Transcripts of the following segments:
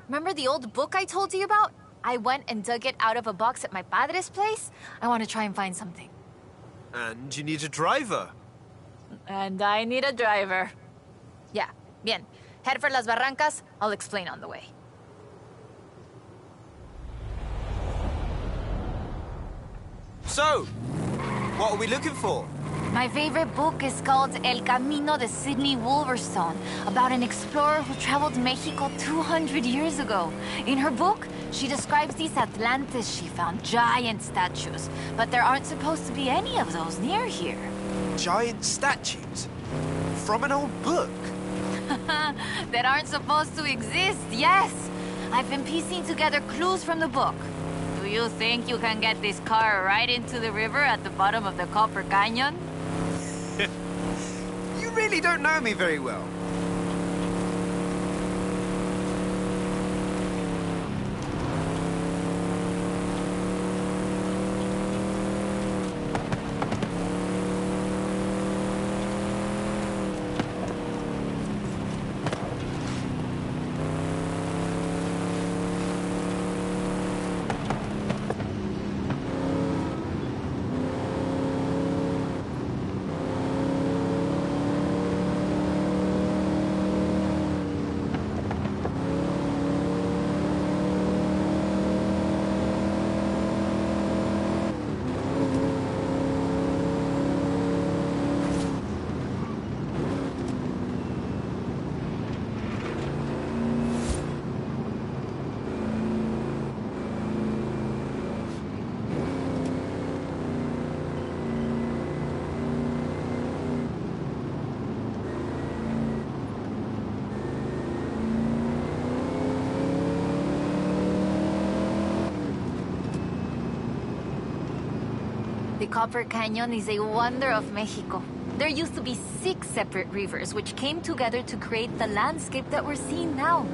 Remember the old book I told you about? I went and dug it out of a box at my padre's place. I want to try and find something. And you need a driver. And I need a driver. Yeah, bien. Head for Las Barrancas. I'll explain on the way. So, what are we looking for? My favorite book is called El Camino de Sidney Wolverstone, about an explorer who traveled Mexico 200 years ago. In her book, she describes these Atlantes she found, giant statues. But there aren't supposed to be any of those near here. Giant statues? From an old book? That aren't supposed to exist, yes. I've been piecing together clues from the book. Do you think you can get this car right into the river at the bottom of the Copper Canyon? You really don't know me very well. The Copper Canyon is a wonder of Mexico. There used to be 6 separate rivers which came together to create the landscape that we're seeing now.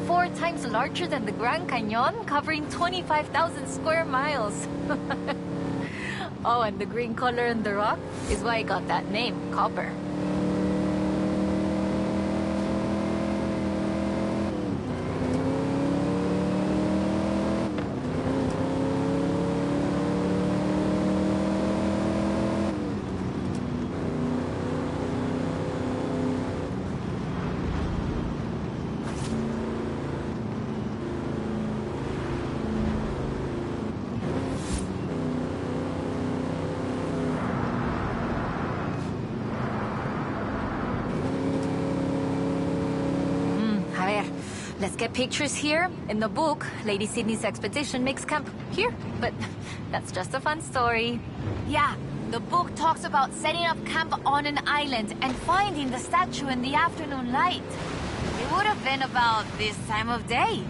4 times larger than the Grand Canyon, covering 25,000 square miles. Oh, and the green color in the rock is why it got that name, copper. Let's get pictures here. In the book, Lady Sidney's expedition makes camp here, but that's just a fun story. Yeah, the book talks about setting up camp on an island and finding the statue in the afternoon light. It would have been about this time of day.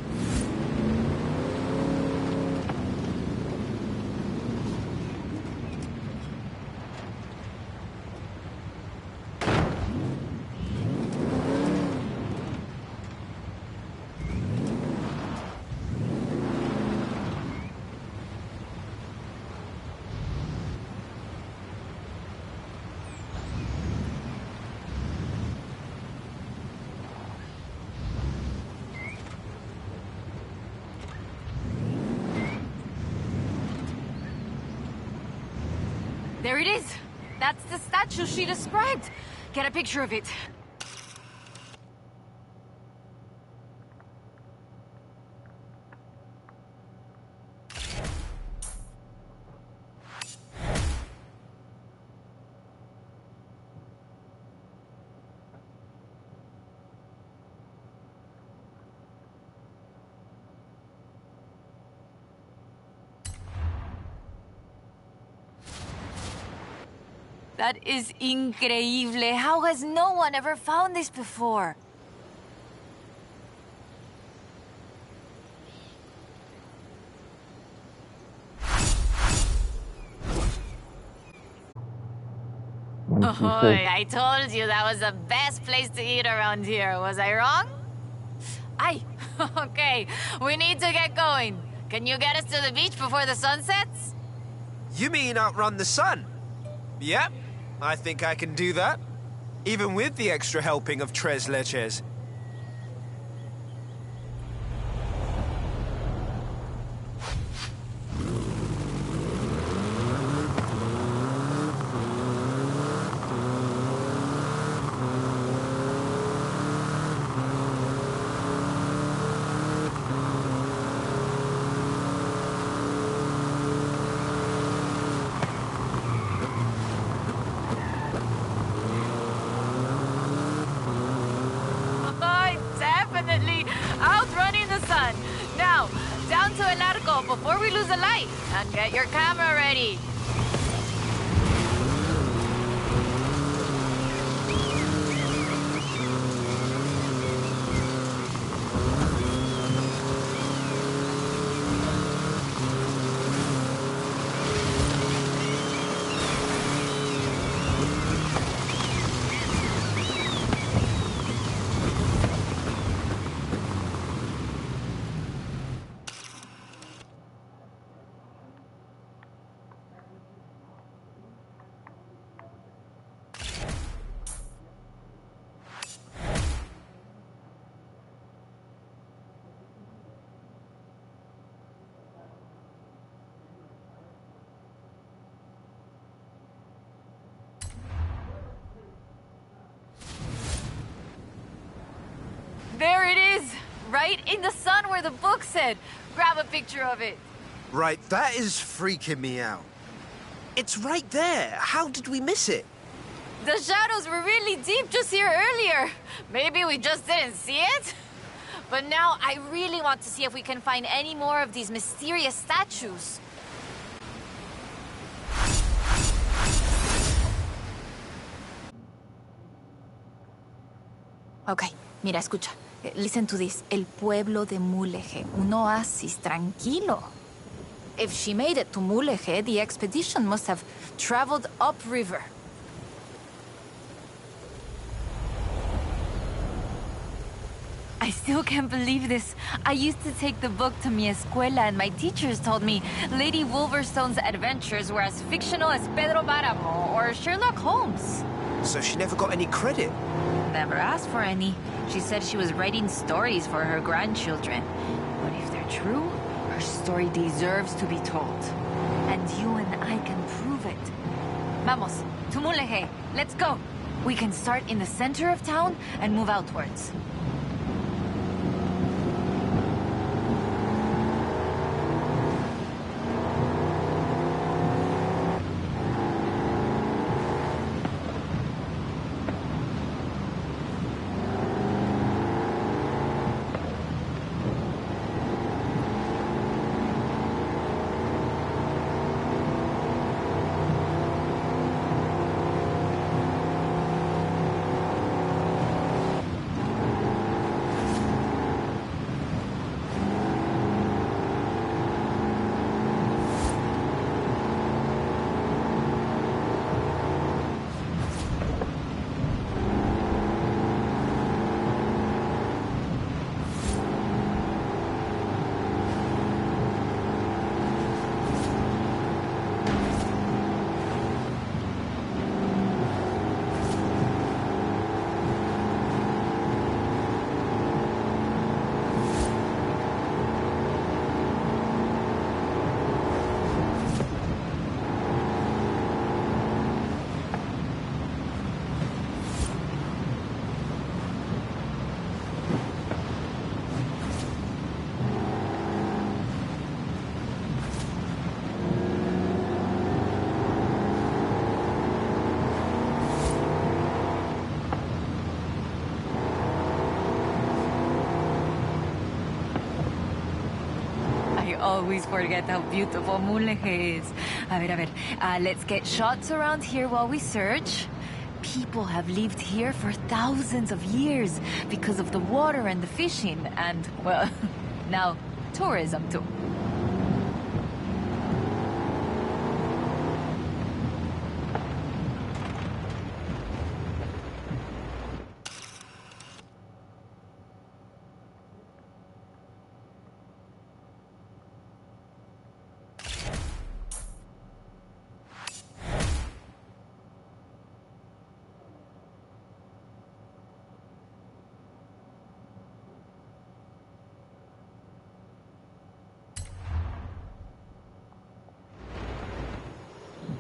There it is. That's the statue she described. Get a picture of it. That is increíble. How has no one ever found this before? Oh, I told you that was the best place to eat around here. Was I wrong? Aye. Okay, we need to get going. Can you get us to the beach before the sun sets? You mean outrun the sun? Yep. I think I can do that, even with the extra helping of tres leches. Get your camera ready. There it is! Right in the sun where the book said. Grab a picture of it. Right, that is freaking me out. It's right there. How did we miss it? The shadows were really deep just here earlier. Maybe we just didn't see it? But now I really want to see if we can find any more of these mysterious statues. Okay, mira, escucha. Listen to this. El pueblo de Mulege, un oasis tranquilo. If she made it to Mulege, the expedition must have traveled upriver. I still can't believe this. I used to take the book to mi escuela and my teachers told me Lady Wolverstone's adventures were as fictional as Pedro Páramo or Sherlock Holmes. So she never got any credit? Never asked for any. She said she was writing stories for her grandchildren. But if they're true, her story deserves to be told. And you and I can prove it. Vamos, to Mulege. Let's go. We can start in the center of town and move outwards. Always forget how beautiful Mulege is. A ver. Let's get shots around here while we search. People have lived here for thousands of years because of the water and the fishing and, well, now tourism too.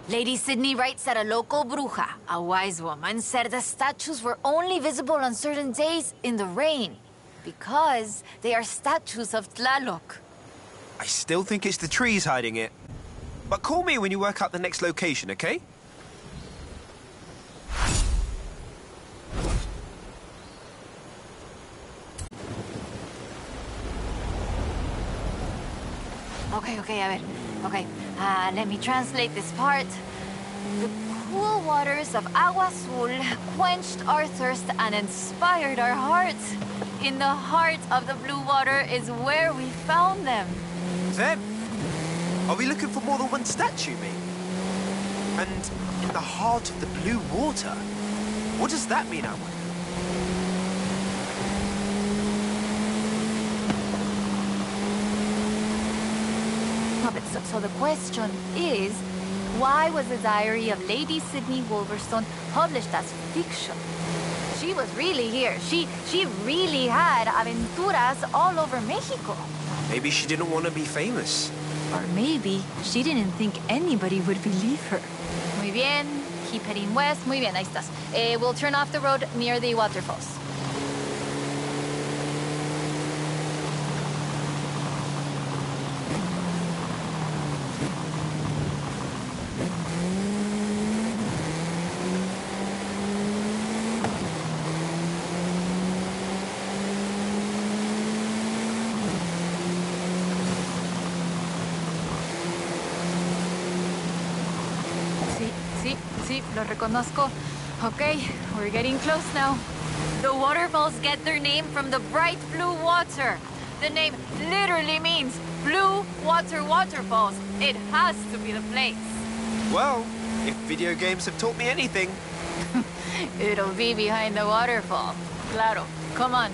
Lady Sidney writes that a local bruja, a wise woman, said the statues were only visible on certain days in the rain because they are statues of Tlaloc. I still think it's the trees hiding it. But call me when you work out the next location, okay? Okay, a ver. Okay, Let me translate this part. The cool waters of Agua Azul quenched our thirst and inspired our hearts. In the heart of the blue water is where we found them. Them? Are we looking for more than one statue, mate? And in the heart of the blue water? What does that mean, I wonder? So the question is, why was the diary of Lady Sidney Wolverstone published as fiction? She was really here. She really had aventuras all over Mexico. Maybe she didn't want to be famous. Or maybe she didn't think anybody would believe her. Muy bien. Keep heading west. Muy bien, ahí estás. We'll turn off the road near the waterfalls. Sí, lo reconozco. Okay, we're getting close now. The waterfalls get their name from the bright blue water. The name literally means blue water waterfalls. It has to be the place. Well, if video games have taught me anything... It'll be behind the waterfall. Claro, come on.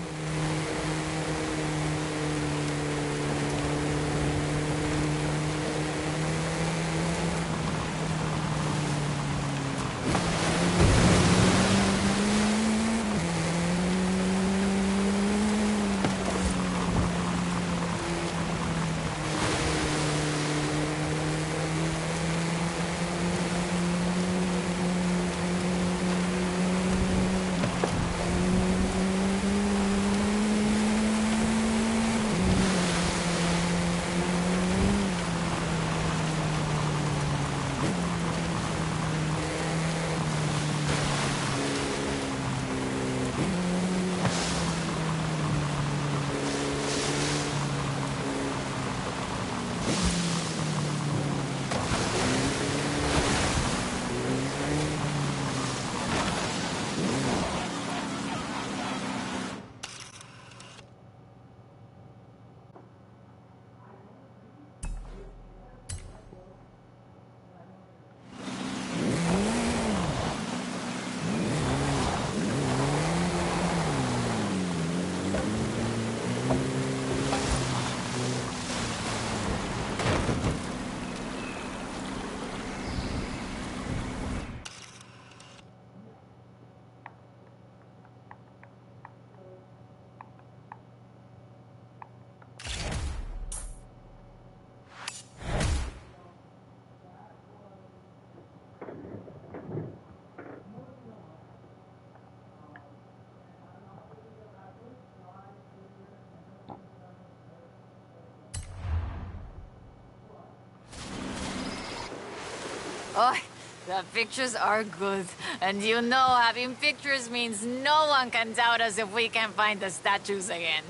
Oh, the pictures are good. And you know, having pictures means no one can doubt us if we can find the statues again.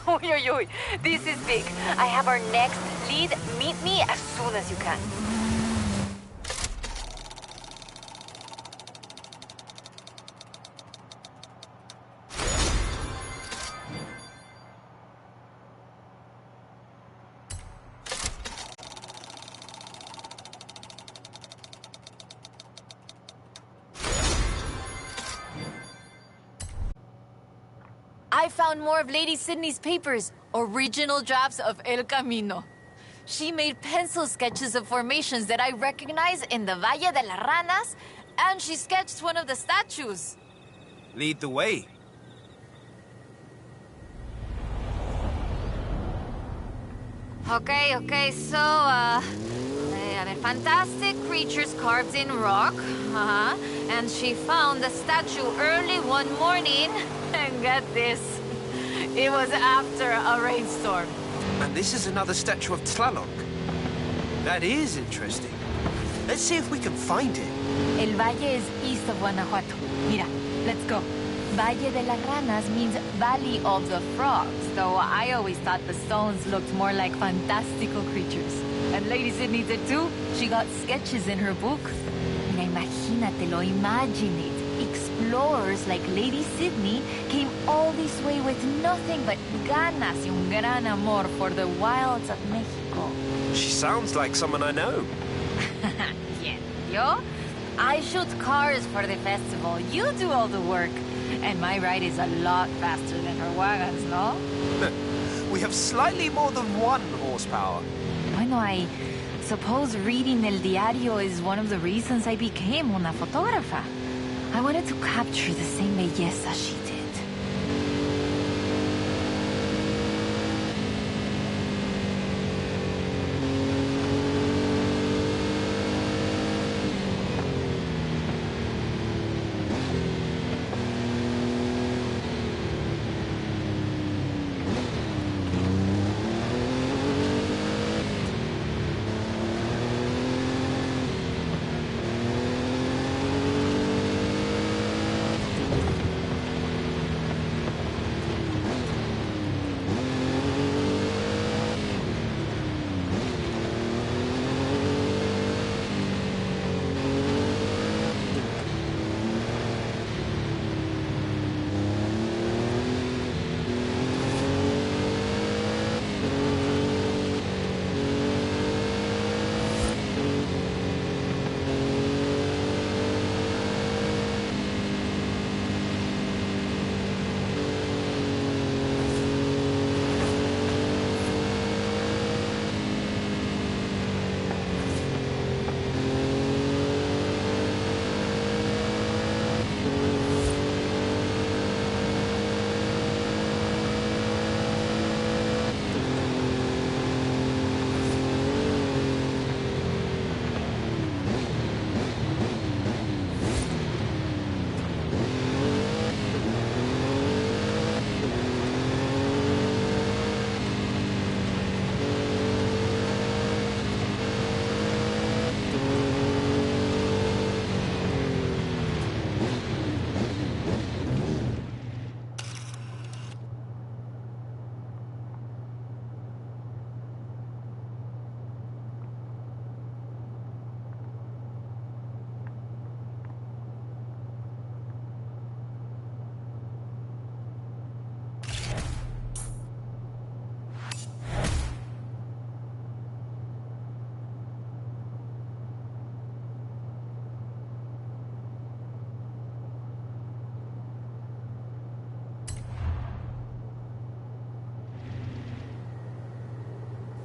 Oy, this is big. I have our next lead. Meet me as soon as you can. I found more of Lady Sidney's papers, original drafts of El Camino. She made pencil sketches of formations that I recognize in the Valle de las Ranas, and she sketched one of the statues. Lead the way. Okay, so, fantastic creatures carved in rock, and she found the statue early one morning, and get this, it was after a rainstorm. And this is another statue of Tlaloc. That is interesting. Let's see if we can find it. El Valle is east of Guanajuato. Mira, let's go. Valle de las Ranas means Valley of the Frogs, though I always thought the stones looked more like fantastical creatures. And Lady Sidney did too. She got sketches in her book. Mira, imagínatelo, imagine it. Explorers like Lady Sidney came all this way with nothing but ganas y un gran amor for the wilds of Mexico. She sounds like someone I know. Yeah, yo? I shoot cars for the festival. You do all the work. And my ride is a lot faster than her wagons, no? We have slightly more than 1 horsepower. Bueno, I suppose reading El Diario is one of the reasons I became una fotógrafa. I wanted to capture the same belleza she did.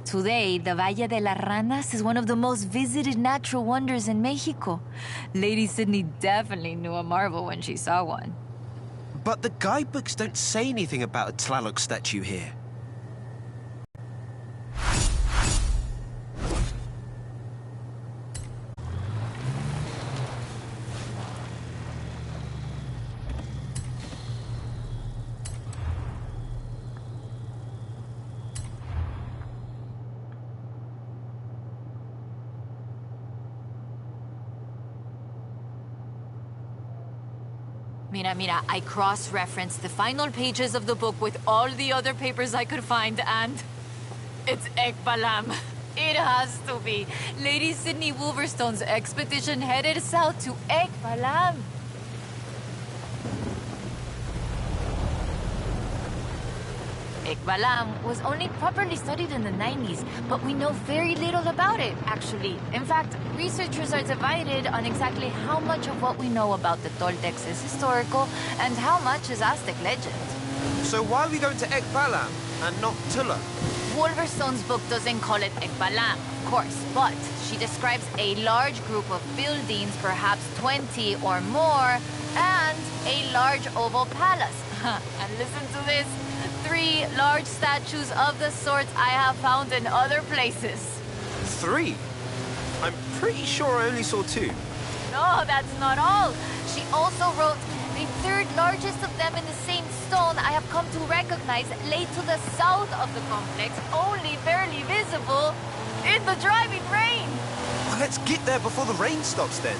Today, the Valle de las Ranas is one of the most visited natural wonders in Mexico. Lady Sidney definitely knew a marvel when she saw one. But the guidebooks don't say anything about a Tlaloc statue here. Mira, I cross-referenced the final pages of the book with all the other papers I could find, and it's Balam. It has to be. Lady Sidney Wolverstone's expedition headed south to Balam. Balam was only properly studied in the 90s, but we know very little about it, actually. In fact, researchers are divided on exactly how much of what we know about the Toltecs is historical and how much is Aztec legend. So why are we going to Balam and not Tula? Wolverstone's book doesn't call it Balam, of course, but she describes a large group of buildings, perhaps 20 or more, and a large oval palace. And listen to this. 3 large statues of the sort I have found in other places. 3? I'm pretty sure I only saw 2. No, that's not all. She also wrote, the 3rd largest of them in the same stone I have come to recognize lay to the south of the complex, only barely visible in the driving rain. let's get there before the rain stops then.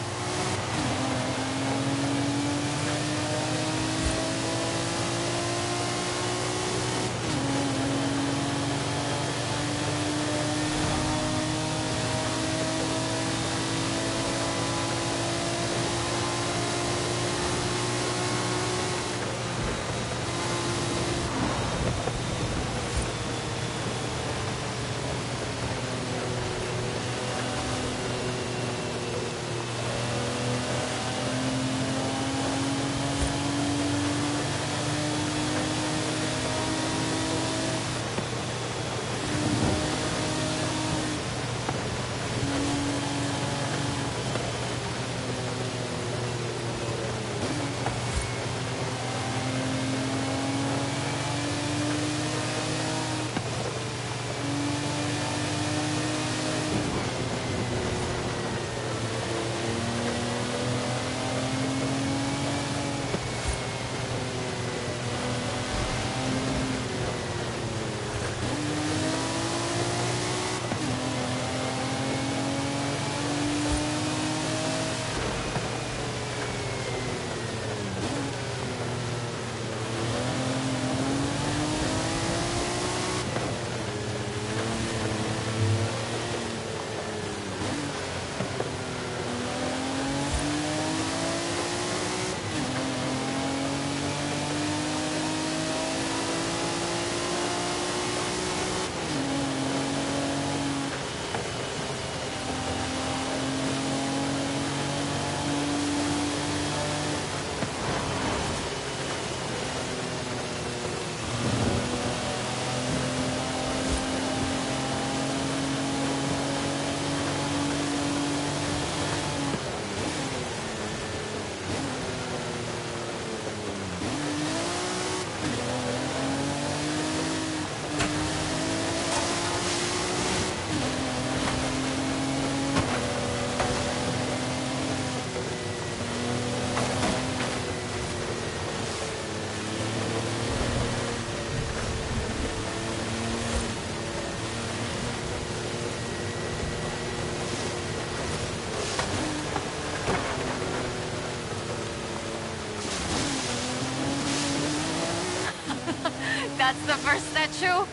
That's the first statue?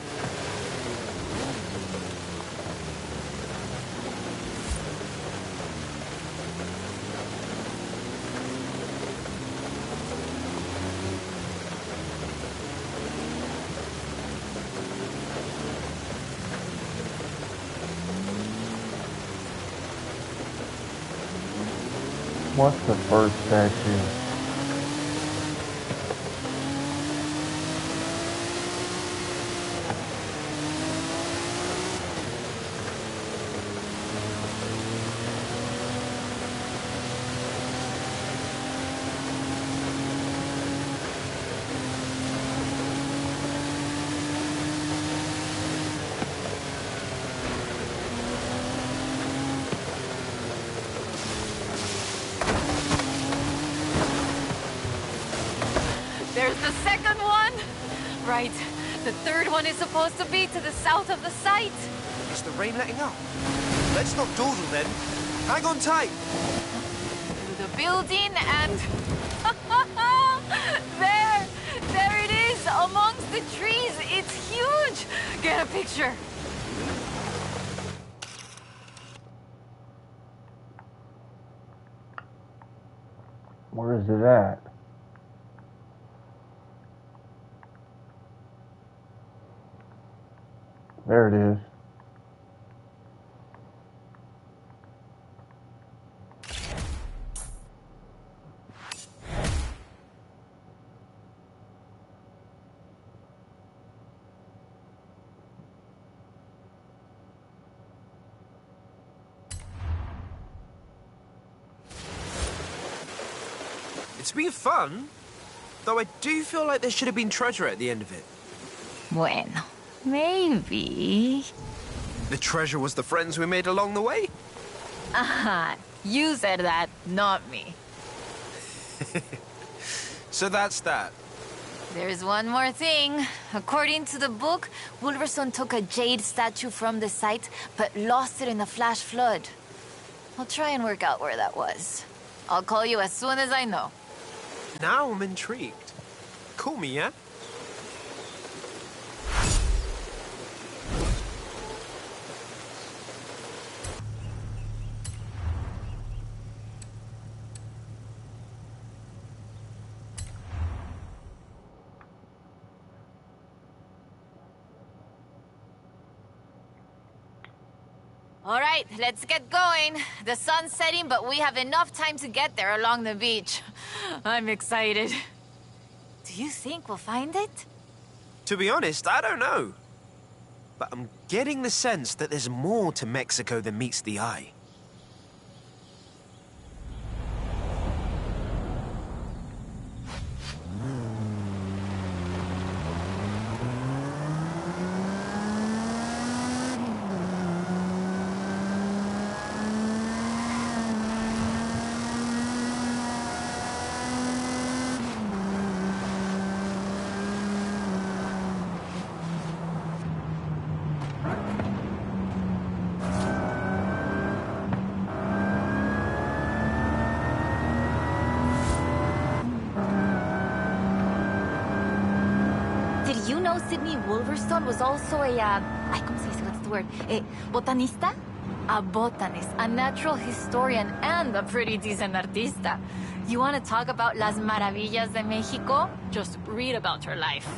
What's the first statue? There's the second one! Right. The third one is supposed to be to the south of the site. Is the rain letting up? Let's not dawdle then. Hang on tight. To the building and... There it is, amongst the trees. It's huge. Get a picture. Where is it at? There it is. It's been fun, though I do feel like there should have been treasure at the end of it. Bueno, maybe. The treasure was the friends we made along the way? Aha, you said that, not me. So that's that. There's one more thing. According to the book, Wolverstone took a jade statue from the site, but lost it in the flash flood. I'll try and work out where that was. I'll call you as soon as I know. Now I'm intrigued. Call me, yeah? All right, let's get going. The sun's setting, but we have enough time to get there along the beach. I'm excited. Do you think we'll find it? To be honest, I don't know. But I'm getting the sense that there's more to Mexico than meets the eye. Did you know Sidney Wolverstone was also a, ay, ¿cómo se dice? What's the word? A botanista? A botanist, a natural historian, and a pretty decent artista. You want to talk about las maravillas de Mexico? Just read about her life.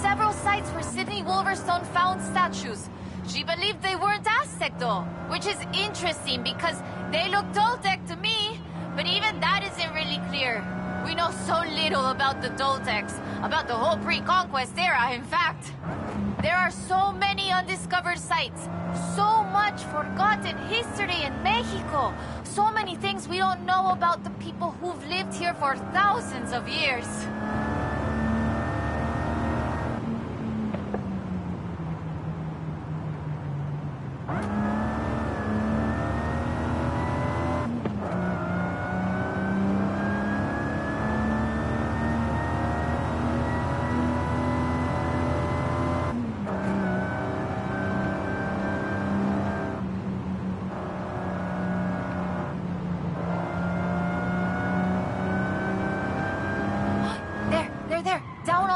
Several sites where Sidney Wolverstone found statues. She believed they weren't Aztec though, which is interesting because they look Toltec to me, but even that isn't really clear. We know so little about the Toltecs, about the whole pre-conquest era, in fact. There are so many undiscovered sites, so much forgotten history in Mexico, so many things we don't know about the people who've lived here for thousands of years.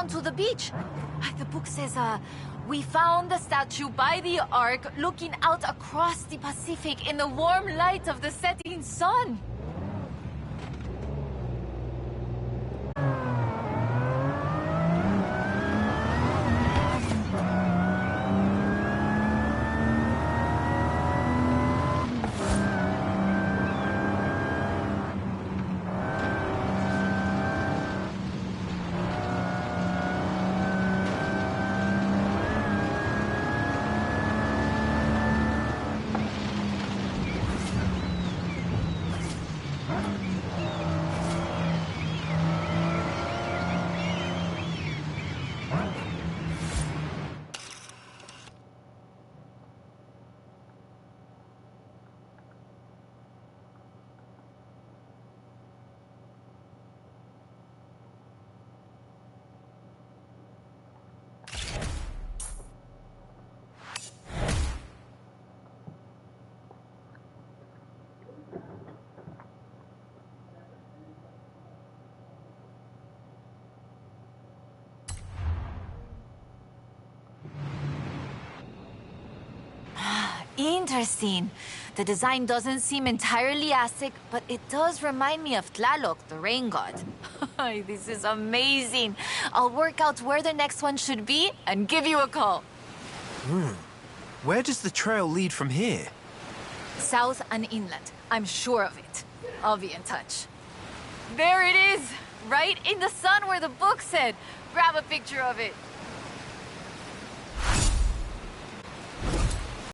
To the beach. The book says, we found the statue by the ark looking out across the Pacific in the warm light of the setting sun. Interesting. The design doesn't seem entirely Aztec, but it does remind me of Tlaloc, the rain god. Ay, this is amazing. I'll work out where the next one should be and give you a call. Where does the trail lead from here? South and inland. I'm sure of it. I'll be in touch. There it is! Right in the sun where the book said. Grab a picture of it.